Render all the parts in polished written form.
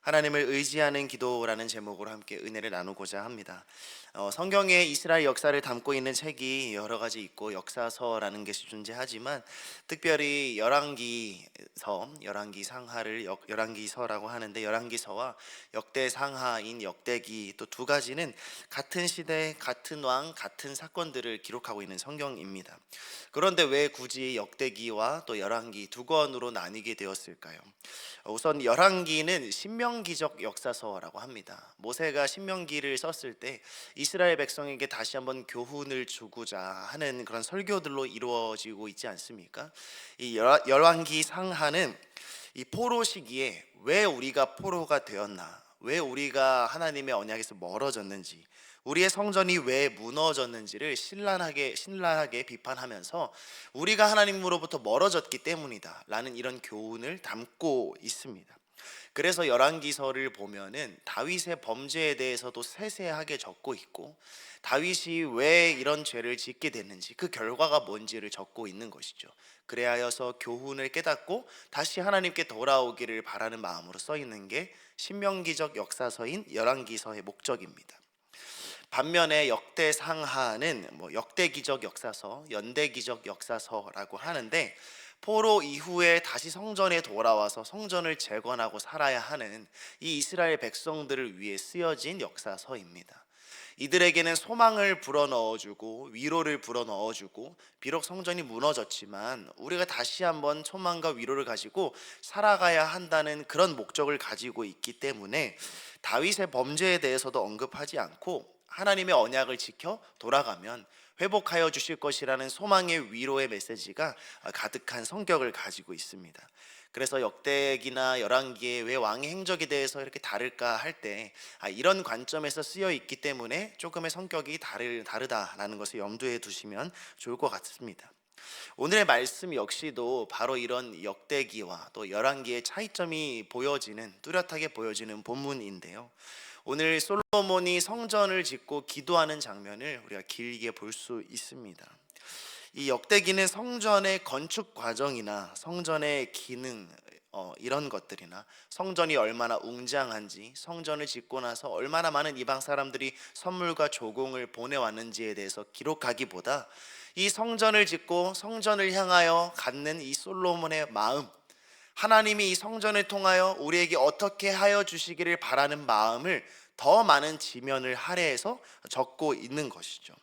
하나님을 의지하는 기도라는 제목으로 함께 은혜를 나누고자 합니다. 성경에 이스라엘 역사를 담고 있는 책이 여러 가지 있고 역사서라는 것이 존재하지만 특별히 열왕기 상하를 열왕기서라고 하는데, 열왕기서와 역대상하인 역대기 또 두 가지는 같은 시대, 같은 왕, 같은 사건들을 기록하고 있는 성경입니다. 그런데 왜 굳이 역대기와 또 열왕기 두 권으로 나뉘게 되었을까요? 우선 열왕기는 신명기적 역사서라고 합니다. 모세가 신명기를 썼을 때 이스라엘 백성에게 다시 한번 교훈을 주고자 하는 그런 설교들로 이루어지고 있지 않습니까? 이 열왕기 상하는 이 포로 시기에 왜 우리가 포로가 되었나, 왜 우리가 하나님의 언약에서 멀어졌는지, 우리의 성전이 왜 무너졌는지를 신랄하게 비판하면서 우리가 하나님으로부터 멀어졌기 때문이다 라는 이런 교훈을 담고 있습니다. 그래서 열왕기서를 보면은 다윗의 범죄에 대해서도 세세하게 적고 있고, 다윗이 왜 이런 죄를 짓게 됐는지, 그 결과가 뭔지를 적고 있는 것이죠. 그래야 하여서 교훈을 깨닫고 다시 하나님께 돌아오기를 바라는 마음으로 써 있는 게 신명기적 역사서인 열왕기서의 목적입니다. 반면에 역대상하는 역대기적 역사서, 연대기적 역사서라고 하는데, 포로 이후에 다시 성전에 돌아와서 성전을 재건하고 살아야 하는 이 이스라엘 백성들을 위해 쓰여진 역사서입니다. 이들에게는 소망을 불어넣어주고 위로를 불어넣어주고, 비록 성전이 무너졌지만 우리가 다시 한번 소망과 위로를 가지고 살아가야 한다는 그런 목적을 가지고 있기 때문에 다윗의 범죄에 대해서도 언급하지 않고, 하나님의 언약을 지켜 돌아가면 회복하여 주실 것이라는 소망의 위로의 메시지가 가득한 성격을 가지고 있습니다. 그래서 역대기나 열왕기의 왜 왕의 행적에 대해서 이렇게 다를까 할 때 이런 관점에서 쓰여 있기 때문에 조금의 성격이 다르다라는 것을 염두에 두시면 좋을 것 같습니다. 오늘의 말씀 역시도 바로 이런 역대기와 또 열왕기의 차이점이 뚜렷하게 보여지는 본문인데요. 오늘 솔로몬이 성전을 짓고 기도하는 장면을 우리가 길게 볼 수 있습니다. 이 역대기는 성전의 건축 과정이나 성전의 기능, 이런 것들이나 성전이 얼마나 웅장한지, 성전을 짓고 나서 얼마나 많은 이방 사람들이 선물과 조공을 보내왔는지에 대해서 기록하기보다, 이 성전을 짓고 성전을 향하여 갖는 이 솔로몬의 마음, 하나님이 이 성전을 통하여 우리에게 어떻게 하여 주시기를 바라는 마음을 더 많은 지면을 할애해서 적고 있는 것이죠.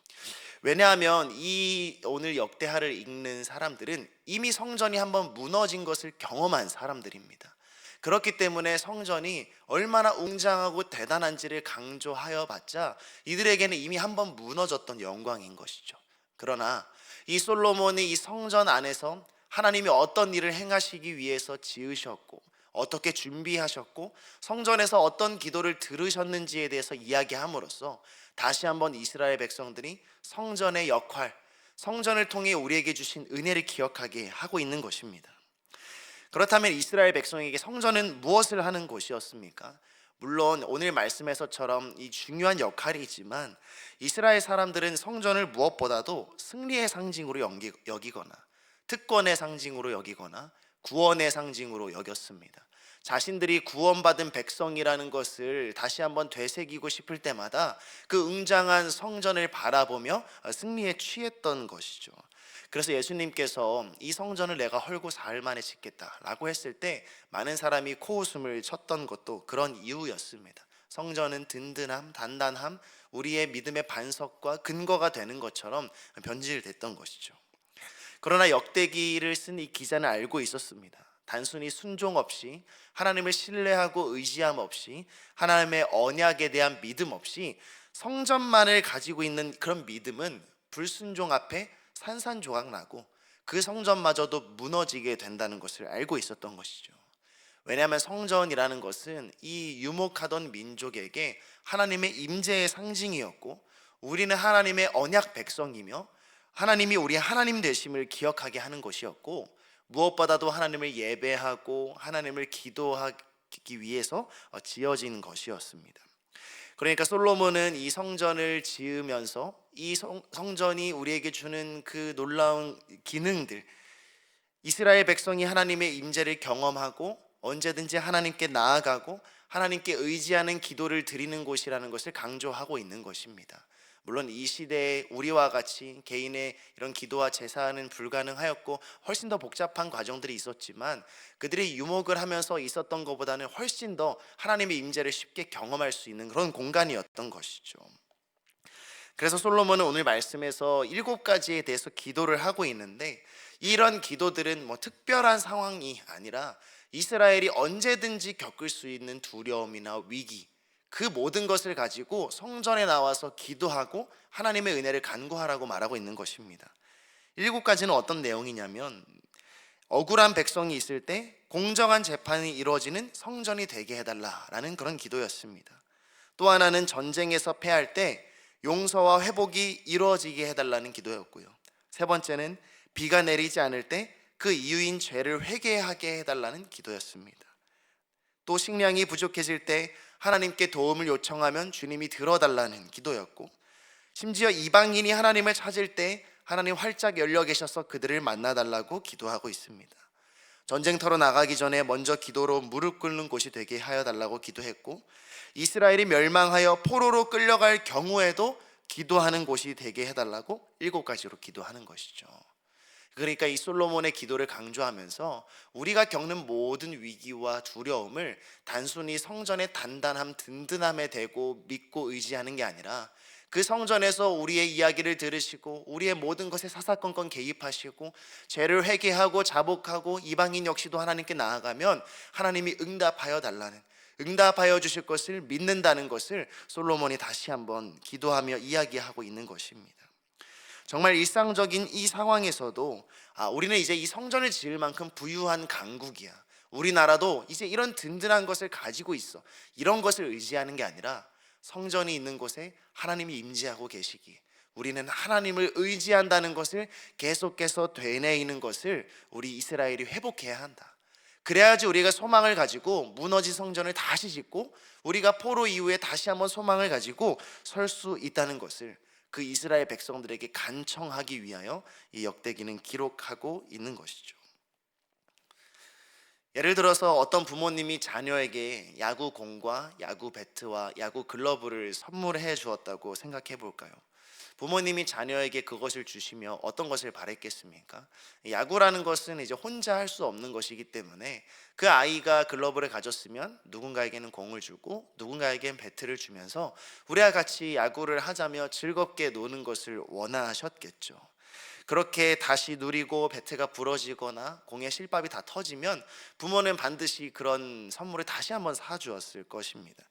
왜냐하면 이 오늘 역대하를 읽는 사람들은 이미 성전이 한번 무너진 것을 경험한 사람들입니다. 그렇기 때문에 성전이 얼마나 웅장하고 대단한지를 강조하여 봤자 이들에게는 이미 한번 무너졌던 영광인 것이죠. 그러나 이 솔로몬이 이 성전 안에서 하나님이 어떤 일을 행하시기 위해서 지으셨고, 어떻게 준비하셨고, 성전에서 어떤 기도를 들으셨는지에 대해서 이야기함으로써 다시 한번 이스라엘 백성들이 성전의 역할, 성전을 통해 우리에게 주신 은혜를 기억하게 하고 있는 것입니다. 그렇다면 이스라엘 백성에게 성전은 무엇을 하는 곳이었습니까? 물론 오늘 말씀에서처럼 이 중요한 역할이지만, 이스라엘 사람들은 성전을 무엇보다도 승리의 상징으로 여기거나, 특권의 상징으로 여기거나, 구원의 상징으로 여겼습니다. 자신들이 구원받은 백성이라는 것을 다시 한번 되새기고 싶을 때마다 그 웅장한 성전을 바라보며 승리에 취했던 것이죠. 그래서 예수님께서 이 성전을 내가 헐고 사흘 만에 짓겠다라고 했을 때 많은 사람이 코웃음을 쳤던 것도 그런 이유였습니다. 성전은 든든함, 단단함, 우리의 믿음의 반석과 근거가 되는 것처럼 변질됐던 것이죠. 그러나 역대기를 쓴 이 기자는 알고 있었습니다. 단순히 순종 없이, 하나님을 신뢰하고 의지함 없이, 하나님의 언약에 대한 믿음 없이 성전만을 가지고 있는 그런 믿음은 불순종 앞에 산산조각 나고 그 성전마저도 무너지게 된다는 것을 알고 있었던 것이죠. 왜냐하면 성전이라는 것은 이 유목하던 민족에게 하나님의 임재의 상징이었고, 우리는 하나님의 언약 백성이며 하나님이 우리의 하나님 되심을 기억하게 하는 것이었고, 무엇보다도 하나님을 예배하고 하나님을 기도하기 위해서 지어진 것이었습니다. 그러니까 솔로몬은 이 성전을 지으면서 이 성전이 우리에게 주는 그 놀라운 기능들, 이스라엘 백성이 하나님의 임재를 경험하고 언제든지 하나님께 나아가고 하나님께 의지하는 기도를 드리는 곳이라는 것을 강조하고 있는 것입니다. 물론 이 시대에 우리와 같이 개인의 이런 기도와 제사는 불가능하였고 훨씬 더 복잡한 과정들이 있었지만 그들이 유목을 하면서 있었던 것보다는 훨씬 더 하나님의 임재를 쉽게 경험할 수 있는 그런 공간이었던 것이죠. 그래서 솔로몬은 오늘 말씀에서 7가지에 대해서 기도를 하고 있는데, 이런 기도들은 특별한 상황이 아니라 이스라엘이 언제든지 겪을 수 있는 두려움이나 위기, 그 모든 것을 가지고 성전에 나와서 기도하고 하나님의 은혜를 간구하라고 말하고 있는 것입니다. 7가지는 어떤 내용이냐면, 억울한 백성이 있을 때 공정한 재판이 이루어지는 성전이 되게 해달라라는 그런 기도였습니다. 또 하나는 전쟁에서 패할 때 용서와 회복이 이루어지게 해달라는 기도였고요. 세 번째는 비가 내리지 않을 때 그 이유인 죄를 회개하게 해달라는 기도였습니다. 또 식량이 부족해질 때 하나님께 도움을 요청하면 주님이 들어달라는 기도였고, 심지어 이방인이 하나님을 찾을 때 하나님 활짝 열려 계셔서 그들을 만나달라고 기도하고 있습니다. 전쟁터로 나가기 전에 먼저 기도로 무릎 꿇는 곳이 되게 하여 달라고 기도했고, 이스라엘이 멸망하여 포로로 끌려갈 경우에도 기도하는 곳이 되게 해달라고 7가지로 기도하는 것이죠. 그러니까 이 솔로몬의 기도를 강조하면서 우리가 겪는 모든 위기와 두려움을 단순히 성전의 단단함, 든든함에 대고 믿고 의지하는 게 아니라 그 성전에서 우리의 이야기를 들으시고 우리의 모든 것에 사사건건 개입하시고 죄를 회개하고 자복하고 이방인 역시도 하나님께 나아가면 하나님이 응답하여 주실 것을 믿는다는 것을 솔로몬이 다시 한번 기도하며 이야기하고 있는 것입니다. 정말 일상적인 이 상황에서도 우리는 이제 이 성전을 지을 만큼 부유한 강국이야, 우리나라도 이제 이런 든든한 것을 가지고 있어, 이런 것을 의지하는 게 아니라 성전이 있는 곳에 하나님이 임재하고 계시기에 우리는 하나님을 의지한다는 것을 계속해서 되뇌이는 것을 우리 이스라엘이 회복해야 한다. 그래야지 우리가 소망을 가지고 무너진 성전을 다시 짓고 우리가 포로 이후에 다시 한번 소망을 가지고 설 수 있다는 것을 그 이스라엘 백성들에게 간청하기 위하여 이 역대기는 기록하고 있는 것이죠. 예를 들어서 어떤 부모님이 자녀에게 야구공과 야구 배트와 야구 글러브를 선물해 주었다고 생각해 볼까요? 부모님이 자녀에게 그것을 주시며 어떤 것을 바랬겠습니까? 야구라는 것은 이제 혼자 할 수 없는 것이기 때문에 그 아이가 글러브를 가졌으면 누군가에게는 공을 주고 누군가에게는 배트를 주면서 우리와 같이 야구를 하자며 즐겁게 노는 것을 원하셨겠죠. 그렇게 다시 누리고 배트가 부러지거나 공의 실밥이 다 터지면 부모는 반드시 그런 선물을 다시 한번 사주었을 것입니다.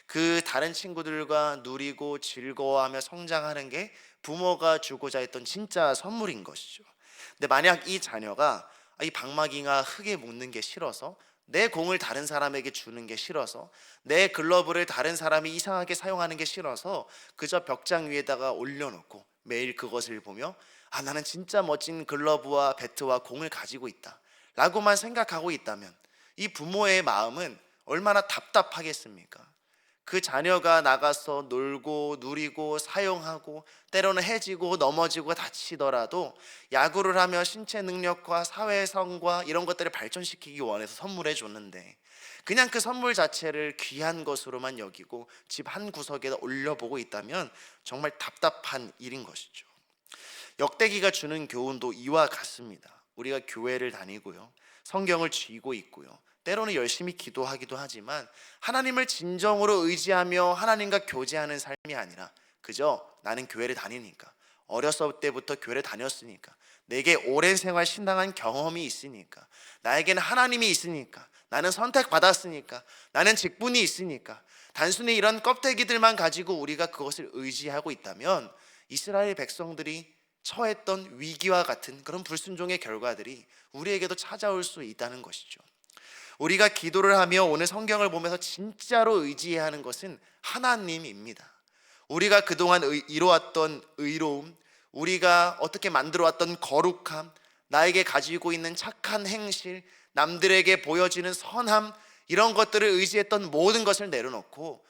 그 다른 친구들과 누리고 즐거워하며 성장하는 게 부모가 주고자 했던 진짜 선물인 것이죠. 근데 만약 이 자녀가 이 방망이가 흙에 묻는 게 싫어서, 내 공을 다른 사람에게 주는 게 싫어서, 내 글러브를 다른 사람이 이상하게 사용하는 게 싫어서 그저 벽장 위에다가 올려놓고 매일 그것을 보며 나는 진짜 멋진 글러브와 배트와 공을 가지고 있다 라고만 생각하고 있다면 이 부모의 마음은 얼마나 답답하겠습니까? 그 자녀가 나가서 놀고 누리고 사용하고 때로는 해지고 넘어지고 다치더라도 야구를 하며 신체 능력과 사회성과 이런 것들을 발전시키기 원해서 선물해 줬는데 그냥 그 선물 자체를 귀한 것으로만 여기고 집 한 구석에 올려보고 있다면 정말 답답한 일인 것이죠. 역대기가 주는 교훈도 이와 같습니다. 우리가 교회를 다니고요, 성경을 쥐고 있고요, 때로는 열심히 기도하기도 하지만 하나님을 진정으로 의지하며 하나님과 교제하는 삶이 아니라 그저 나는 교회를 다니니까, 어렸을 때부터 교회를 다녔으니까, 내게 오랜 생활 신앙한 경험이 있으니까, 나에게는 하나님이 있으니까, 나는 선택받았으니까, 나는 직분이 있으니까, 단순히 이런 껍데기들만 가지고 우리가 그것을 의지하고 있다면 이스라엘 백성들이 처했던 위기와 같은 그런 불순종의 결과들이 우리에게도 찾아올 수 있다는 것이죠. 우리가 기도를 하며 오늘 성경을 보면서 진짜로 의지해야 하는 것은 하나님입니다. 우리가 그동안 이루어왔던 의로움, 우리가 어떻게 만들어왔던 거룩함, 나에게 가지고 있는 착한 행실, 남들에게 보여지는 선함, 이런 것들을 의지했던 모든 것을 내려놓고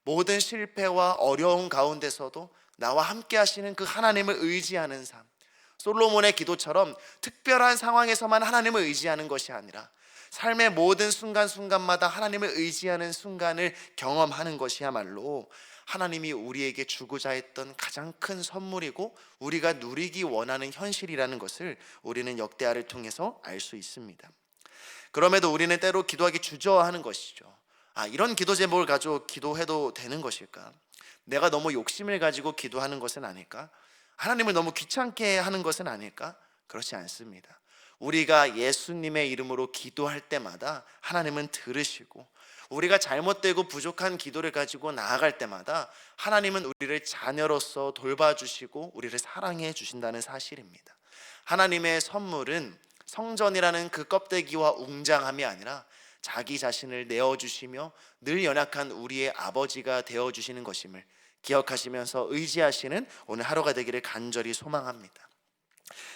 모든 실패와 어려움 가운데서도 나와 함께 하시는 그 하나님을 의지하는 삶, 솔로몬의 기도처럼 특별한 상황에서만 하나님을 의지하는 것이 아니라 삶의 모든 순간순간마다 하나님을 의지하는 순간을 경험하는 것이야말로 하나님이 우리에게 주고자 했던 가장 큰 선물이고 우리가 누리기 원하는 현실이라는 것을 우리는 역대하를 통해서 알 수 있습니다. 그럼에도 우리는 때로 기도하기 주저하는 것이죠. 이런 기도 제목을 가지고 기도해도 되는 것일까? 내가 너무 욕심을 가지고 기도하는 것은 아닐까? 하나님을 너무 귀찮게 하는 것은 아닐까? 그렇지 않습니다. 우리가 예수님의 이름으로 기도할 때마다 하나님은 들으시고, 우리가 잘못되고 부족한 기도를 가지고 나아갈 때마다 하나님은 우리를 자녀로서 돌봐주시고 우리를 사랑해 주신다는 사실입니다. 하나님의 선물은 성전이라는 그 껍데기와 웅장함이 아니라 자기 자신을 내어주시며 늘 연약한 우리의 아버지가 되어주시는 것임을 기억하시면서 의지하시는 오늘 하루가 되기를 간절히 소망합니다.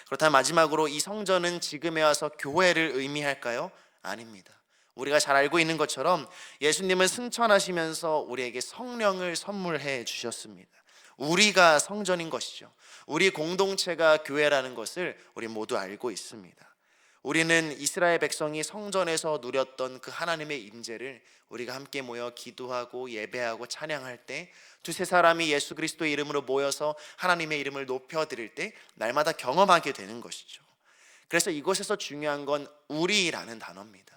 그렇다면 마지막으로, 이 성전은 지금에 와서 교회를 의미할까요? 아닙니다. 우리가 잘 알고 있는 것처럼 예수님은 승천하시면서 우리에게 성령을 선물해 주셨습니다. 우리가 성전인 것이죠. 우리 공동체가 교회라는 것을 우리 모두 알고 있습니다. 우리는 이스라엘 백성이 성전에서 누렸던 그 하나님의 임재를 우리가 함께 모여 기도하고 예배하고 찬양할 때, 두세 사람이 예수 그리스도의 이름으로 모여서 하나님의 이름을 높여드릴 때 날마다 경험하게 되는 것이죠. 그래서 이곳에서 중요한 건 우리라는 단어입니다.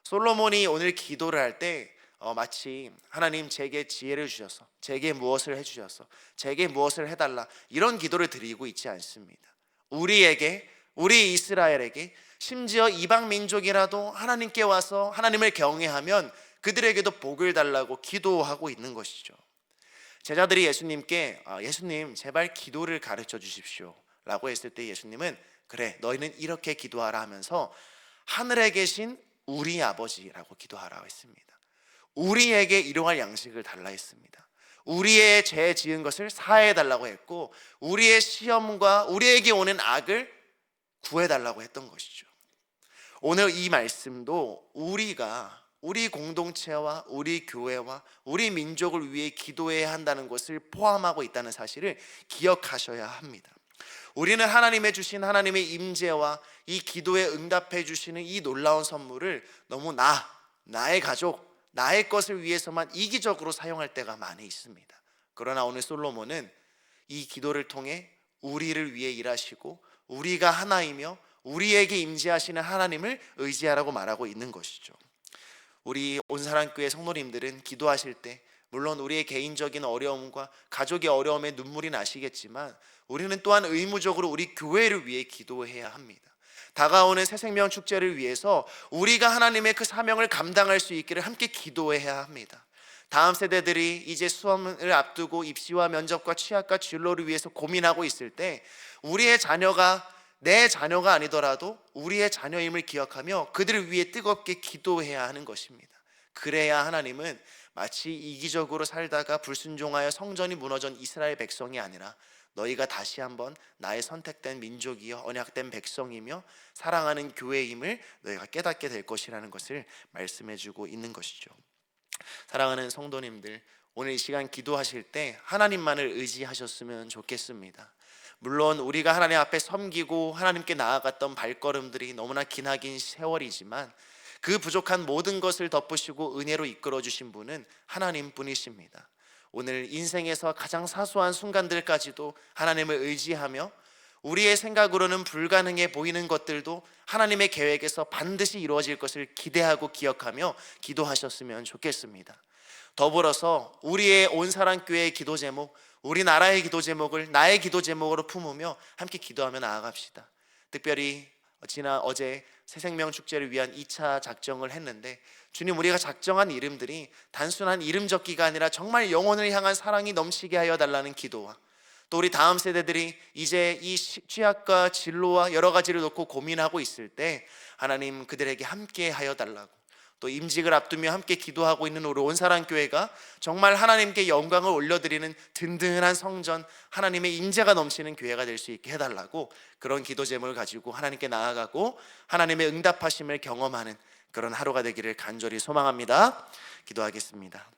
솔로몬이 오늘 기도를 할 때 마치 하나님 제게 지혜를 주셔서, 제게 무엇을 해주셔서, 제게 무엇을 해달라, 이런 기도를 드리고 있지 않습니다. 우리에게, 우리 이스라엘에게, 심지어 이방 민족이라도 하나님께 와서 하나님을 경외하면 그들에게도 복을 달라고 기도하고 있는 것이죠. 제자들이 예수님께 예수님 제발 기도를 가르쳐 주십시오 라고 했을 때 예수님은 그래 너희는 이렇게 기도하라 하면서 하늘에 계신 우리 아버지라고 기도하라고 했습니다. 우리에게 일용할 양식을 달라 했습니다. 우리의 죄 지은 것을 사해 달라고 했고, 우리의 시험과 우리에게 오는 악을 구해 달라고 했던 것이죠. 오늘 이 말씀도 우리가 우리 공동체와 우리 교회와 우리 민족을 위해 기도해야 한다는 것을 포함하고 있다는 사실을 기억하셔야 합니다. 우리는 하나님의 주신 하나님의 임재와 이 기도에 응답해 주시는 이 놀라운 선물을 너무 나의 가족, 나의 것을 위해서만 이기적으로 사용할 때가 많이 있습니다. 그러나 오늘 솔로몬은 이 기도를 통해 우리를 위해 일하시고 우리가 하나이며 우리에게 임재하시는 하나님을 의지하라고 말하고 있는 것이죠. 우리 온사랑교회 성도님들은 기도하실 때 물론 우리의 개인적인 어려움과 가족의 어려움에 눈물이 나시겠지만 우리는 또한 의무적으로 우리 교회를 위해 기도해야 합니다. 다가오는 새생명 축제를 위해서 우리가 하나님의 그 사명을 감당할 수 있기를 함께 기도해야 합니다. 다음 세대들이 이제 수험을 앞두고 입시와 면접과 취업과 진로를 위해서 고민하고 있을 때 우리의 자녀가 내 자녀가 아니더라도 우리의 자녀임을 기억하며 그들을 위해 뜨겁게 기도해야 하는 것입니다. 그래야 하나님은 마치 이기적으로 살다가 불순종하여 성전이 무너진 이스라엘 백성이 아니라 너희가 다시 한번 나의 선택된 민족이여 언약된 백성이며 사랑하는 교회임을 너희가 깨닫게 될 것이라는 것을 말씀해주고 있는 것이죠. 사랑하는 성도님들, 오늘 이 시간 기도하실 때 하나님만을 의지하셨으면 좋겠습니다. 물론 우리가 하나님 앞에 섬기고 하나님께 나아갔던 발걸음들이 너무나 기나긴 세월이지만 그 부족한 모든 것을 덮으시고 은혜로 이끌어 주신 분은 하나님뿐이십니다. 오늘 인생에서 가장 사소한 순간들까지도 하나님을 의지하며 우리의 생각으로는 불가능해 보이는 것들도 하나님의 계획에서 반드시 이루어질 것을 기대하고 기억하며 기도하셨으면 좋겠습니다. 더불어서 우리의 온사랑교회의 기도 제목, 우리나라의 기도 제목을 나의 기도 제목으로 품으며 함께 기도하며 나아갑시다. 특별히 어제 새생명 축제를 위한 2차 작정을 했는데 주님, 우리가 작정한 이름들이 단순한 이름 적기가 아니라 정말 영혼을 향한 사랑이 넘치게 하여 달라는 기도와 또 우리 다음 세대들이 이제 이 취약과 진로와 여러 가지를 놓고 고민하고 있을 때 하나님 그들에게 함께 하여 달라고, 또 임직을 앞두며 함께 기도하고 있는 우리 온사랑교회가 정말 하나님께 영광을 올려드리는 든든한 성전, 하나님의 임재가 넘치는 교회가 될 수 있게 해달라고, 그런 기도 제목을 가지고 하나님께 나아가고 하나님의 응답하심을 경험하는 그런 하루가 되기를 간절히 소망합니다. 기도하겠습니다.